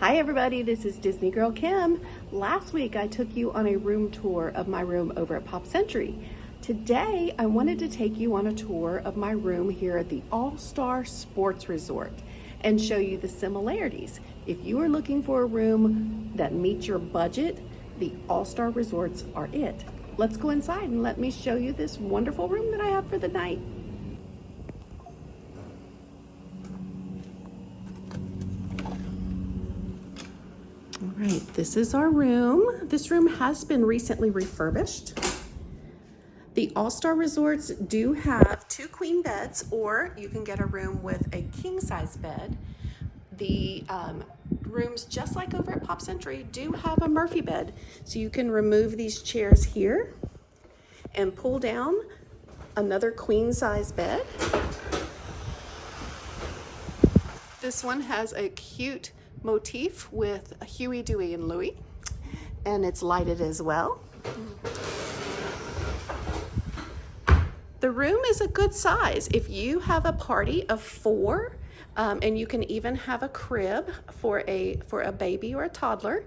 Hi everybody, this is Disney Girl Kim. Last week I took you on a room tour of my room over at Pop Century. Today I wanted to take you on a tour of my room here at the All-Star Sports Resort and show you the similarities. If you are looking for a room that meets your budget, the All-Star Resorts are it. Let's go inside and let me show you this wonderful room that I have for the night. All right, this is our room. This room has been recently refurbished. The All-Star Resorts do have 2 queen beds, or you can get a room with a king-size bed. The rooms, just like over at Pop Century, do have a Murphy bed. So you can remove these chairs here and pull down another queen-size bed. This one has a cute motif with Huey, Dewey, and Louie, and it's lighted as well. The room is a good size. If you have a party of 4, and you can even have a crib for a baby or a toddler,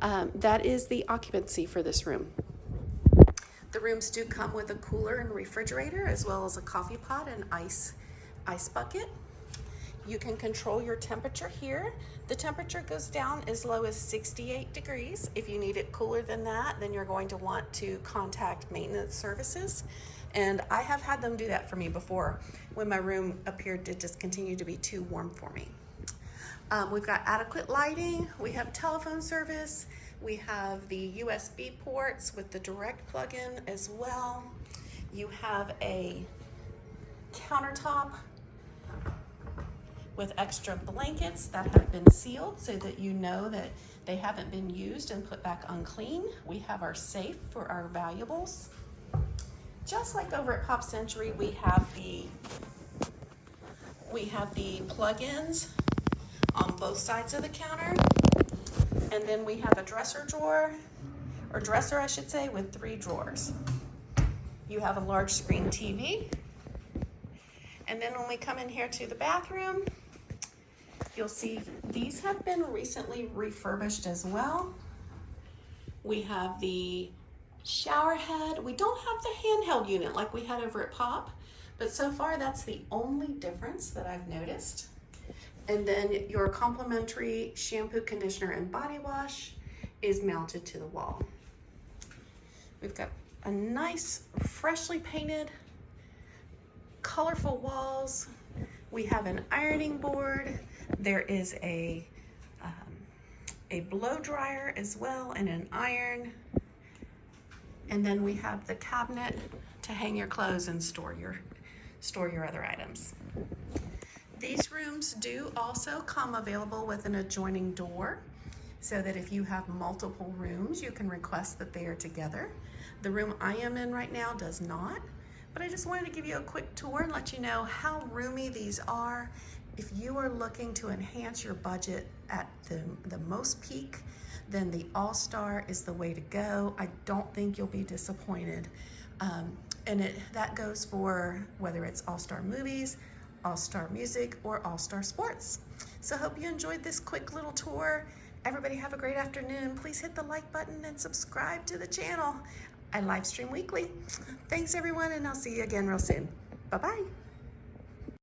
that is the occupancy for this room. The rooms do come with a cooler and refrigerator, as well as a coffee pot and ice bucket. You can control your temperature here. The temperature goes down as low as 68 degrees. If you need it cooler than that, then you're going to want to contact maintenance services. And I have had them do that for me before when my room appeared to just continue to be too warm for me. We've got adequate lighting. We have telephone service. We have the USB ports with the direct plug-in as well. You have a countertop with extra blankets that have been sealed so that you know that they haven't been used and put back unclean. We have our safe for our valuables. Just like over at Pop Century, we have the plug-ins on both sides of the counter. And then we have a dresser drawer, or dresser I should say, with 3 drawers. You have a large screen TV. And then when we come in here to the bathroom, you'll see these have been recently refurbished as well. We have the shower head. We don't have the handheld unit like we had over at Pop, but so far that's the only difference that I've noticed. And then your complimentary shampoo, conditioner, and body wash is mounted to the wall. We've got a nice, freshly painted, colorful walls. We have an ironing board. There is a blow dryer as well, and an iron. And then we have the cabinet to hang your clothes and store your other items. These rooms do also come available with an adjoining door, so that if you have multiple rooms, you can request that they are together. The room I am in right now does not, but I just wanted to give you a quick tour and let you know how roomy these are. If you are looking to enhance your budget at the most peak, then the All-Star is the way to go. I don't think you'll be disappointed. And that goes for whether it's All-Star Movies, All-Star Music, or All-Star Sports. So hope you enjoyed this quick little tour. Everybody have a great afternoon. Please hit the like button and subscribe to the channel. I live stream weekly. Thanks everyone, and I'll see you again real soon. Bye-bye.